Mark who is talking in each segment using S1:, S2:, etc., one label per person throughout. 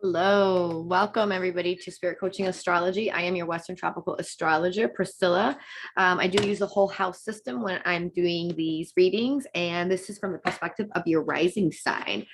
S1: Hello, welcome everybody to Spirit Coaching Astrology. I am your Western Tropical Astrologer, Priscilla. I do use the whole house system when I'm doing these readings, and this is from the perspective of your rising sign.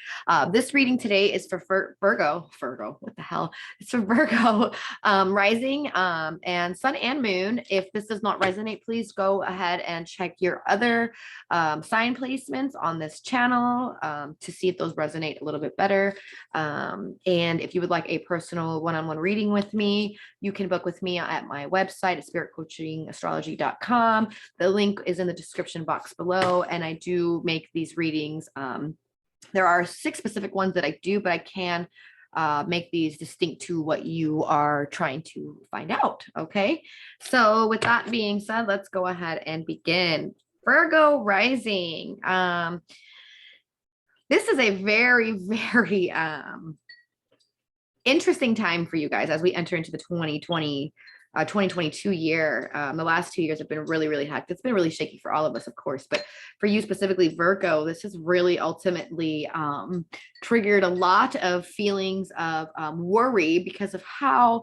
S1: This reading today is for Virgo, what the hell? It's for Virgo rising and sun and moon. If this does not resonate, please go ahead and check your other sign placements on this channel to see if those resonate a little bit better. And if you would like a personal one-on-one reading with me, you can book with me at my website at spiritcoachingastrology.com. The link is in the description box below, and I do make these readings. There are 6 specific ones that I do, but I can make these distinct to what you are trying to find out. Okay, so with that being said, let's go ahead and begin. Virgo rising. This is a very, very interesting time for you guys as we enter into the 2022 year. The last 2 years have been really, really hectic. It's been really shaky for all of us, of course, but for you specifically, Virgo, this has really ultimately triggered a lot of feelings of worry because of how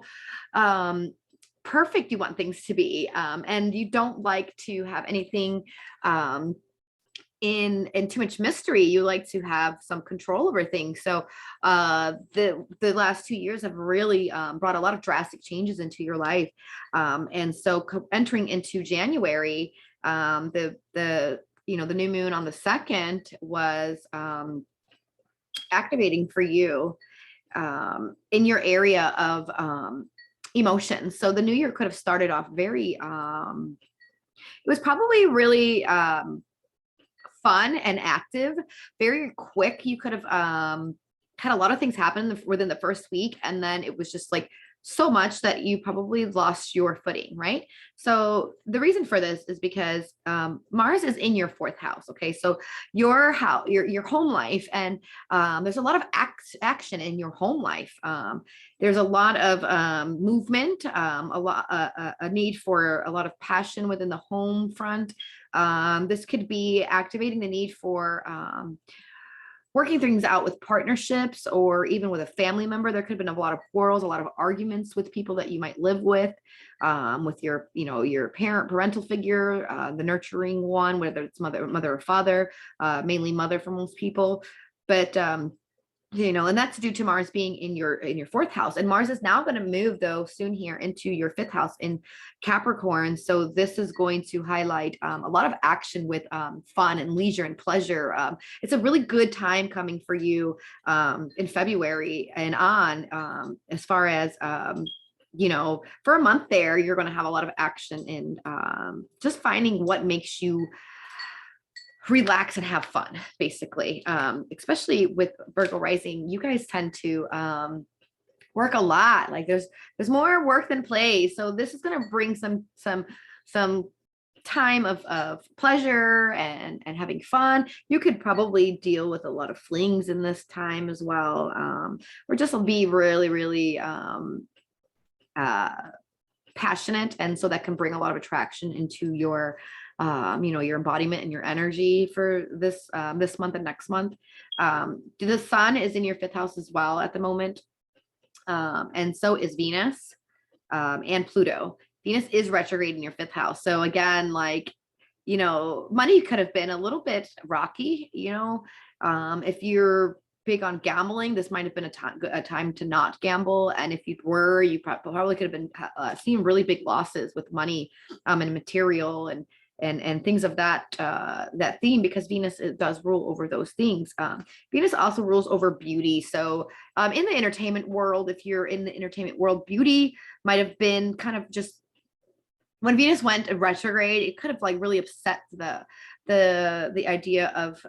S1: perfect you want things to be. And you don't like to have anything in too much mystery. You like to have some control over things. So the last 2 years have really brought a lot of drastic changes into your life. And so entering into January, the new moon on the 2nd was activating for you in your area of emotions. So the new year could have started off very it was probably really fun and active, very quick. You could have had a lot of things happen within the first week, and then it was just like so much that you probably lost your footing, right? So the reason for this is because Mars is in your 4th house. Okay, so your house, your home life, and there's a lot of action in your home life. There's a lot of movement, a need for a lot of passion within the home front. This could be activating the need for working things out with partnerships or even with a family member. There could have been a lot of quarrels, a lot of arguments with people that you might live with your, your parental figure, the nurturing one, whether it's mother or father, mainly mother for most people. But and that's due to Mars being in your 4th house. And Mars is now going to move, though, soon here into your 5th house in Capricorn. So this is going to highlight a lot of action with fun and leisure and pleasure. It's a really good time coming for you in February and on, as far as for a month there, you're going to have a lot of action in just finding what makes you relax and have fun, basically. Especially with Virgo rising, you guys tend to work a lot. Like there's more work than play. So this is going to bring some time of pleasure and having fun. You could probably deal with a lot of flings in this time as well, or just be really, really passionate. And so that can bring a lot of attraction into your your embodiment and your energy for this month and next month. The sun is in your 5th house as well at the moment. And so is Venus and Pluto. Venus is retrograde in your 5th house. So again, money could have been a little bit rocky, if you're big on gambling, this might have been a time to not gamble. And if you were, you probably could have been seeing really big losses with money and material and things of that theme, because Venus does rule over those things. Venus also rules over beauty. So in the entertainment world, if you're in the entertainment world, beauty might have been kind of just, when Venus went retrograde, it could have really upset the idea of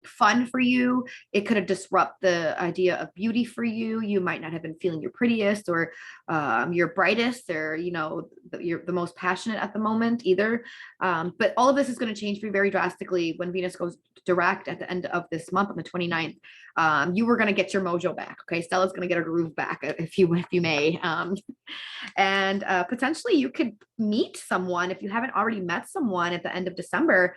S1: fun for you. It could have disrupted the idea of beauty for you. You might not have been feeling your prettiest or your brightest, or you're the most passionate at the moment either. But all of this is going to change for you very drastically when Venus goes direct at the end of this month on the 29th. You were going to get your mojo back. Okay, Stella's going to get her groove back, if you may. And potentially you could meet someone, if you haven't already met someone at the end of December,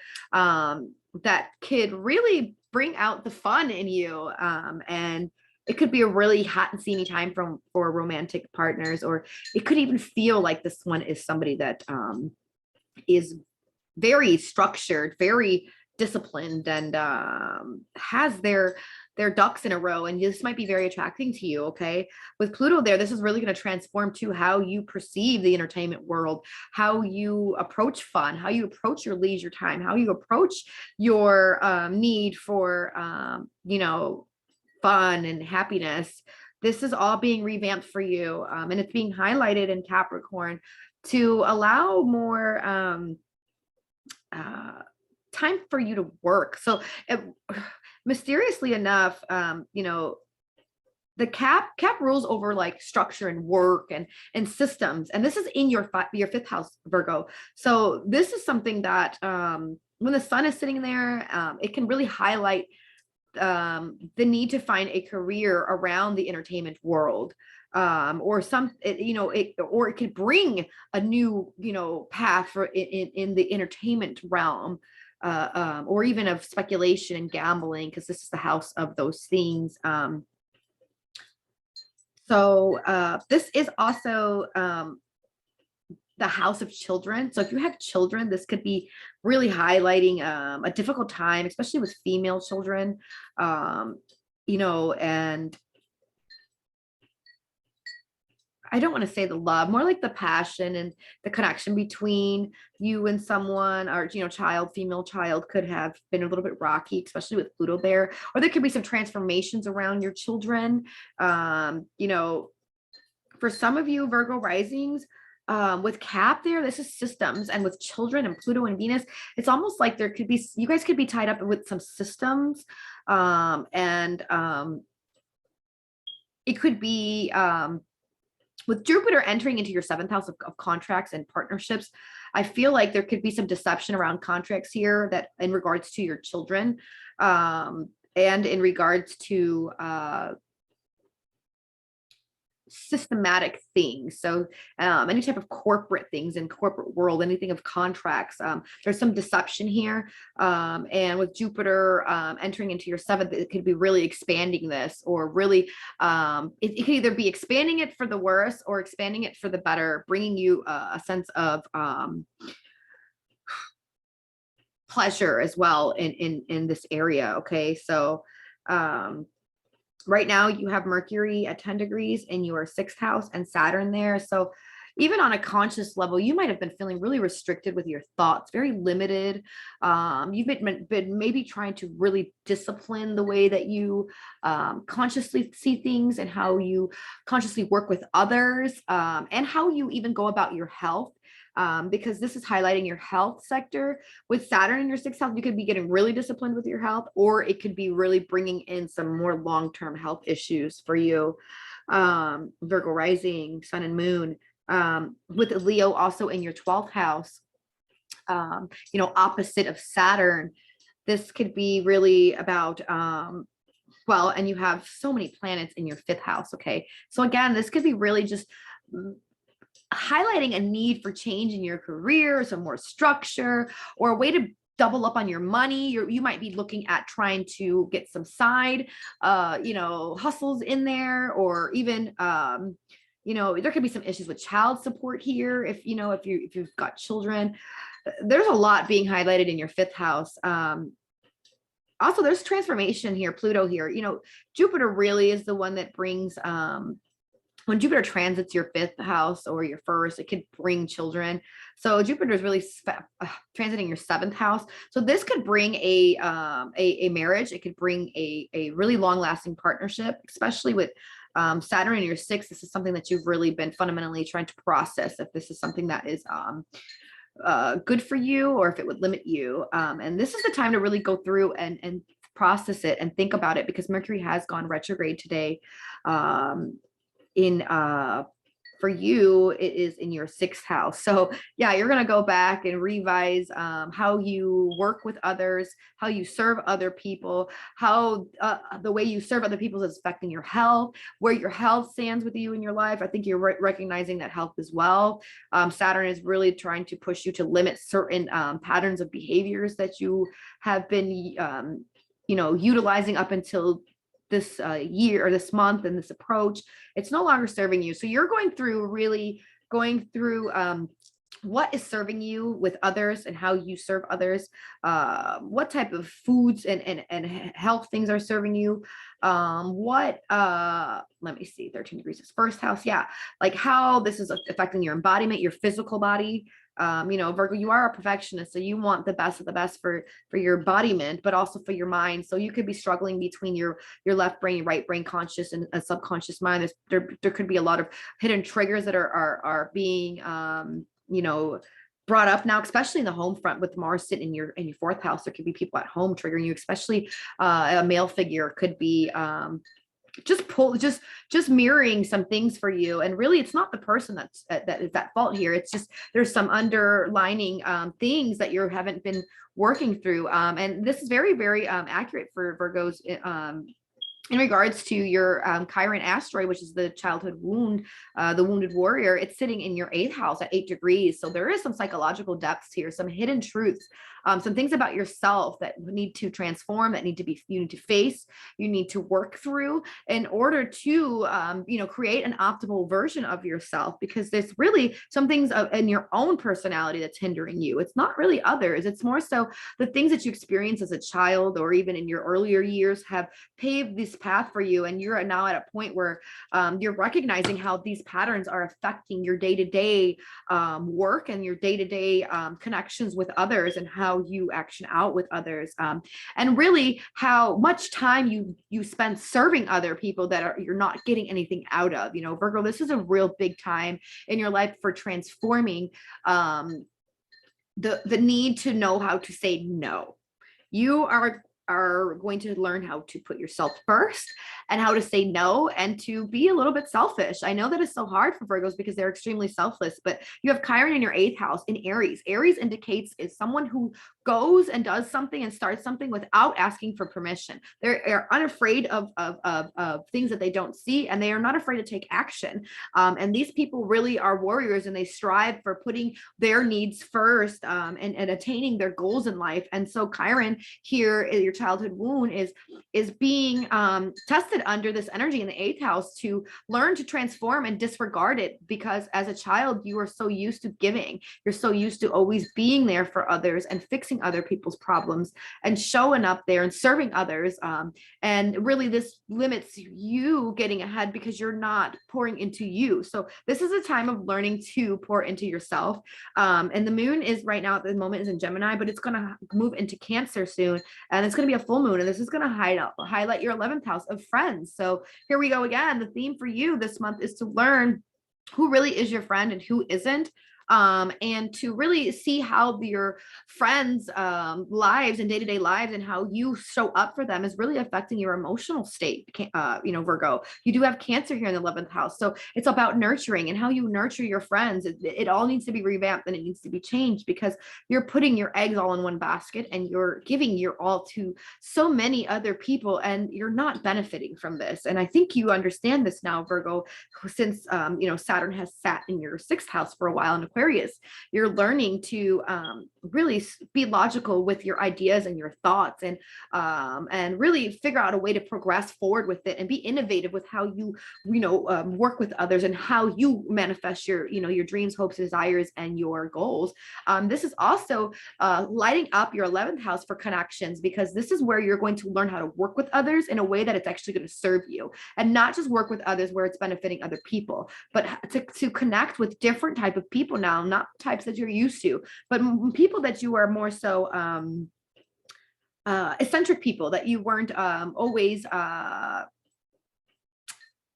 S1: that could really bring out the fun in you, and it could be a really hot and steamy time for romantic partners, or it could even feel like this one is somebody that is very structured, very disciplined, and has their ducks in a row, and this might be very attracting to you. Okay, with Pluto there, this is really going to transform to how you perceive the entertainment world, how you approach fun, how you approach your leisure time, how you approach your need for fun and happiness. This is all being revamped for you, and it's being highlighted in Capricorn to allow more time for you to work. So mysteriously enough, the cap rules over like structure and work and systems, and this is in your fifth house, Virgo. So this is something that when the sun is sitting there, it can really highlight the need to find a career around the entertainment world, or or it could bring a new path for in the entertainment realm, or even of speculation and gambling, because this is the house of those things. So this is also the house of children. So if you have children, this could be really highlighting a difficult time, especially with female children, and I don't want to say the love, more like the passion and the connection between you and someone, or, female child could have been a little bit rocky, especially with Pluto there, or there could be some transformations around your children. For some of you Virgo risings, with Cap there, this is systems, and with children and Pluto and Venus, it's almost like you guys could be tied up with some systems, and it could be, with Jupiter entering into your seventh house of contracts and partnerships, I feel like there could be some deception around contracts here, that in regards to your children, and in regards to systematic things. So any type of corporate things in corporate world, anything of contracts, there's some deception here, and with Jupiter entering into your seventh, it could be really expanding this, or really it could either be expanding it for the worse or expanding it for the better, bringing you a sense of pleasure as well in this area. Okay, so right now you have Mercury at 10 degrees in your sixth house and Saturn there. So even on a conscious level, you might have been feeling really restricted with your thoughts, very limited. You've been maybe trying to really discipline the way that you consciously see things, and how you consciously work with others, and how you even go about your health. Because this is highlighting your health sector. With Saturn in your sixth house, you could be getting really disciplined with your health, or it could be really bringing in some more long-term health issues for you. Virgo rising, sun and moon, with Leo also in your 12th house, opposite of Saturn. This could be really about, and you have so many planets in your fifth house. Okay. So again, this could be really just highlighting a need for change in your career, some more structure, or a way to double up on your money. You might be looking at trying to get some side, hustles in there, or even, there could be some issues with child support here. If you've got children, there's a lot being highlighted in your fifth house. Also, there's transformation here, Pluto here. Jupiter really is the one that brings, when Jupiter transits your fifth house or your first, it could bring children. So Jupiter is really transiting your seventh house. So this could bring a marriage. It could bring a really long lasting partnership, especially with Saturn in your sixth. This is something that you've really been fundamentally trying to process, if this is something that is good for you, or if it would limit you. And this is the time to really go through and process it and think about it, because Mercury has gone retrograde today. For you, it is in your sixth house. So yeah, you're going to go back and revise how you work with others, how you serve other people, how the way you serve other people is affecting your health, where your health stands with you in your life. I think you're recognizing that health as well. Saturn is really trying to push you to limit certain patterns of behaviors that you have been, utilizing up until year or this month and this approach, it's no longer serving you. So you're going through what is serving you with others and how you serve others, what type of foods and health things are serving you, let me see, 13 degrees is first house. Yeah, like how this is affecting your embodiment, your physical body. Virgo, you are a perfectionist, so you want the best of the best for your embodiment, but also for your mind. So you could be struggling between your left brain, right brain, conscious and a subconscious mind. There could be a lot of hidden triggers that are being brought up now, especially in the home front with Mars sitting in your fourth house. There could be people at home triggering you, especially a male figure could be just mirroring some things for you. And really, it's not the person that is at fault here. It's just there's some underlining things that you haven't been working through. And this is very, very accurate for Virgos. In regards to your Chiron asteroid, which is the childhood wound, the wounded warrior, it's sitting in your 8th house at 8 degrees. So there is some psychological depths here, some hidden truths, some things about yourself that need to transform, that you need to face, you need to work through in order to, create an optimal version of yourself, because there's really some things in your own personality that's hindering you. It's not really others. It's more so the things that you experience as a child or even in your earlier years have paved this path for you, and you're now at a point where you're recognizing how these patterns are affecting your day-to-day work and your day-to-day connections with others, and how you action out with others, and really how much time you spend serving other people that you're not getting anything out of. Virgo, this is a real big time in your life for transforming the need to know how to say no. You are going to learn how to put yourself first and how to say no and to be a little bit selfish. I know that is so hard for Virgos because they're extremely selfless, but you have Chiron in your 8th house in Aries. Aries indicates is someone who goes and does something and starts something without asking for permission. They're unafraid of things that they don't see, and they are not afraid to take action. And these people really are warriors, and they strive for putting their needs first, and attaining their goals in life. And so Chiron here, your childhood wound, is being tested under this energy in the 8th house to learn to transform and disregard it, because as a child you are so used to giving, you're so used to always being there for others and fixing other people's problems and showing up there and serving others, and really this limits you getting ahead because you're not pouring into you. So this is a time of learning to pour into yourself, and the moon is right now at the moment is in Gemini, but it's going to move into Cancer soon, and it's going to be a full moon, and this is going to highlight your 11th house of friends. So here we go again. The theme for you this month is to learn who really is your friend and who isn't, and to really see how your friends' lives and day-to-day lives and how you show up for them is really affecting your emotional state. Virgo, you do have Cancer here in the 11th house, so it's about nurturing and how you nurture your friends. It all needs to be revamped and it needs to be changed, because you're putting your eggs all in one basket and you're giving your all to so many other people, and you're not benefiting from this. And I think you understand this now, Virgo, since Saturn has sat in your 6th house for a while in Aquarius. You're learning to really be logical with your ideas and your thoughts, and really figure out a way to progress forward with it and be innovative with how you work with others and how you manifest your dreams, hopes, desires, and your goals. This is also lighting up your 11th house for connections, because this is where you're going to learn how to work with others in a way that it's actually going to serve you, and not just work with others where it's benefiting other people, but to connect with different type of people now, not types that you're used to, but people that you are more so eccentric people that you weren't always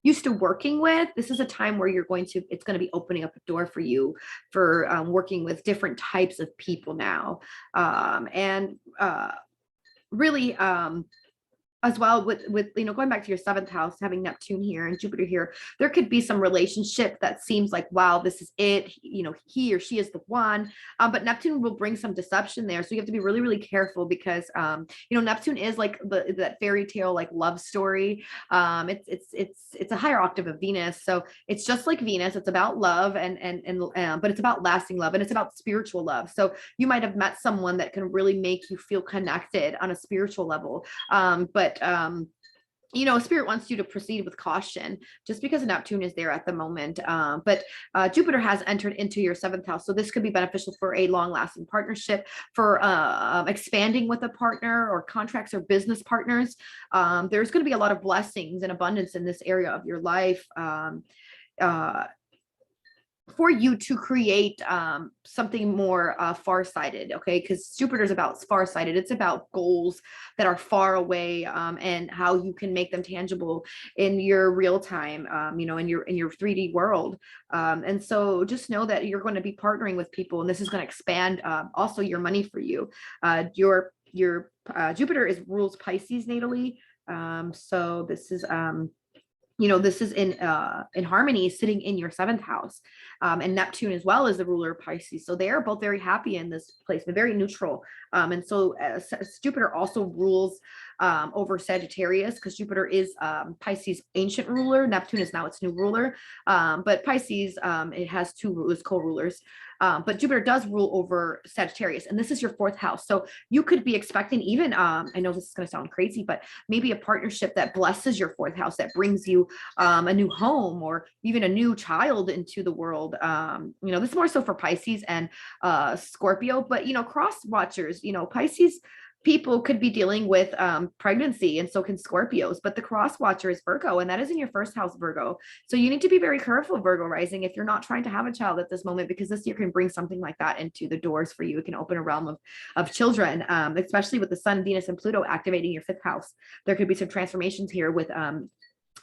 S1: used to working with. This is a time where it's going to be opening up a door for you for working with different types of people now, and really as well with going back to your 7th house, having Neptune here and Jupiter here, there could be some relationship that seems like, wow, this is it, he or she is the one, but Neptune will bring some deception there, so you have to be really, really careful, because Neptune is like that fairy tale like love story. It's a higher octave of Venus, so it's just like Venus. It's about love, but it's about lasting love, and it's about spiritual love. So you might have met someone that can really make you feel connected on a spiritual level, but Spirit wants you to proceed with caution just because Neptune is there at the moment. But Jupiter has entered into your seventh house. So this could be beneficial for a long lasting partnership, for expanding with a partner or contracts or business partners. There's going to be a lot of blessings and abundance in this area of your life. Uh, for you to create something more far-sighted, okay? Because Jupiter is about far-sighted. It's about goals that are far away, and how you can make them tangible in your real time, in your 3D world. And so just know that you're going to be partnering with people, and this is going to expand also your money for you. Your Jupiter rules Pisces natally. So this is in harmony, sitting in your seventh house, and Neptune as well as the ruler of Pisces. So they are both very happy in this place. They're very neutral, and so Jupiter also rules over Sagittarius, because Jupiter is Pisces' ancient ruler. Neptune is now its new ruler, but Pisces, it has two rulers, co-rulers. But Jupiter does rule over Sagittarius, and this is your fourth house. So you could be expecting even, I know this is going to sound crazy, but maybe a partnership that blesses your fourth house, that brings you a new home or even a new child into the world. This is more so for Pisces and Scorpio, but, cross watchers, Pisces people could be dealing with pregnancy, and so can Scorpios, but the cross watcher is Virgo, and that is in your first house, Virgo. So you need to be very careful, Virgo rising, if you're not trying to have a child at this moment, because this year can bring something like that into the doors for you. It can open a realm of children, especially with the Sun, Venus, and Pluto activating your fifth house. There could be some transformations here with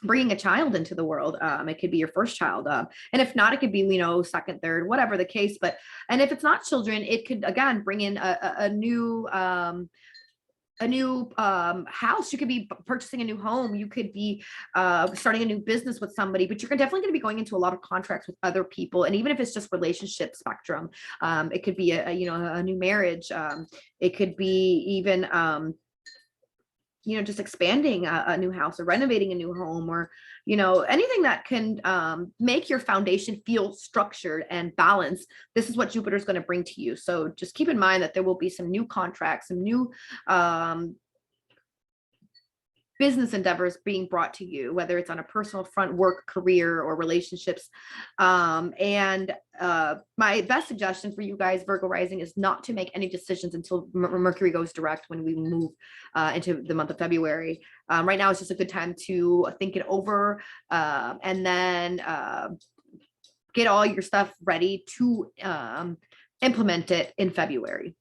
S1: bringing a child into the world. It could be your first child, and if not, it could be second, third, whatever the case. And if it's not children, it could again bring in a new house. You could be purchasing a new home. You could be starting a new business with somebody, but you're definitely going to be going into a lot of contracts with other people. And even if it's just relationship spectrum, it could be a new marriage. It could be even just expanding a new house or renovating a new home, or anything that can make your foundation feel structured and balanced. This is what Jupiter is going to bring to you. So just keep in mind that there will be some new contracts, some new business endeavors being brought to you, whether it's on a personal front, work, career, or relationships. And my best suggestion for you guys, Virgo rising, is not to make any decisions until Mercury goes direct when we move into the month of February. Right now, it's just a good time to think it over, and then get all your stuff ready to implement it in February.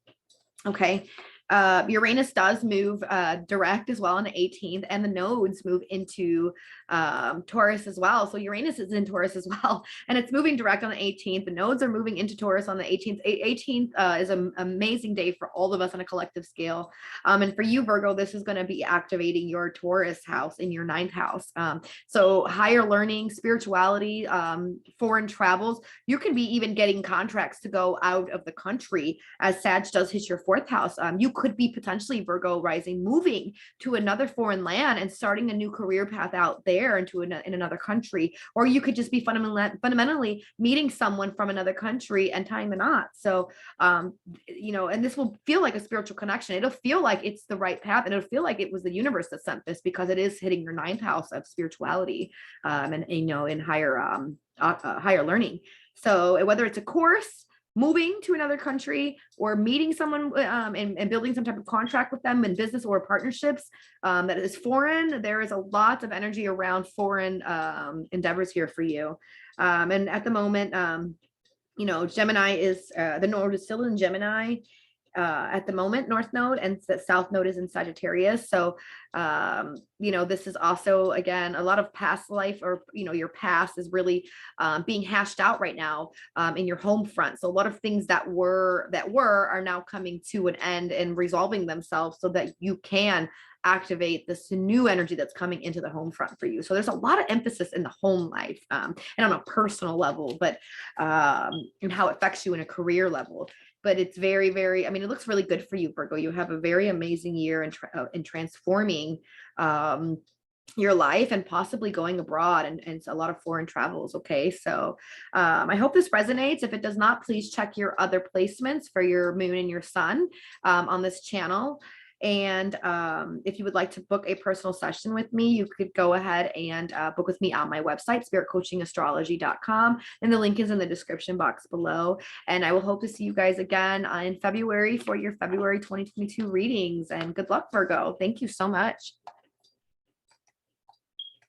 S1: Okay. Uranus does move direct as well on the 18th, and the nodes move into Taurus as well. So Uranus is in Taurus as well, and it's moving direct on the 18th. The nodes are moving into Taurus on the 18th. 18th is an amazing day for all of us on a collective scale. And for you, Virgo, this is going to be activating your Taurus house in your ninth house. So higher learning, spirituality, foreign travels. You can be even getting contracts to go out of the country, as Sag does hit your fourth house. You could be potentially, Virgo rising, moving to another foreign land and starting a new career path out there in another country, or you could just be fundamentally meeting someone from another country and tying the knot. So and this will feel like a spiritual connection. It'll feel like it's the right path, and it'll feel like it was the universe that sent this, because it is hitting your ninth house of spirituality, and in higher learning. So whether it's a course, moving to another country, or meeting someone and building some type of contract with them in business or partnerships that is foreign, there is a lot of energy around foreign endeavors here for you. And at the moment, Gemini is, the node is still in Gemini at the moment, North Node, and the South Node is in Sagittarius. So, this is also, again, a lot of past life, or, your past is really being hashed out right now in your home front. So a lot of things that were are now coming to an end and resolving themselves, so that you can activate this new energy that's coming into the home front for you. So there's a lot of emphasis in the home life, and on a personal level, but and how it affects you in a career level. But it's very, very, it looks really good for you, Virgo. You have a very amazing year in transforming your life, and possibly going abroad, and a lot of foreign travels. Okay. So I hope this resonates. If it does not, please check your other placements for your moon and your sun on this channel. And if you would like to book a personal session with me, you could go ahead and book with me on my website, spiritcoachingastrology.com. And the link is in the description box below. And I will hope to see you guys again in February for your February 2022 readings. And good luck, Virgo. Thank you so much.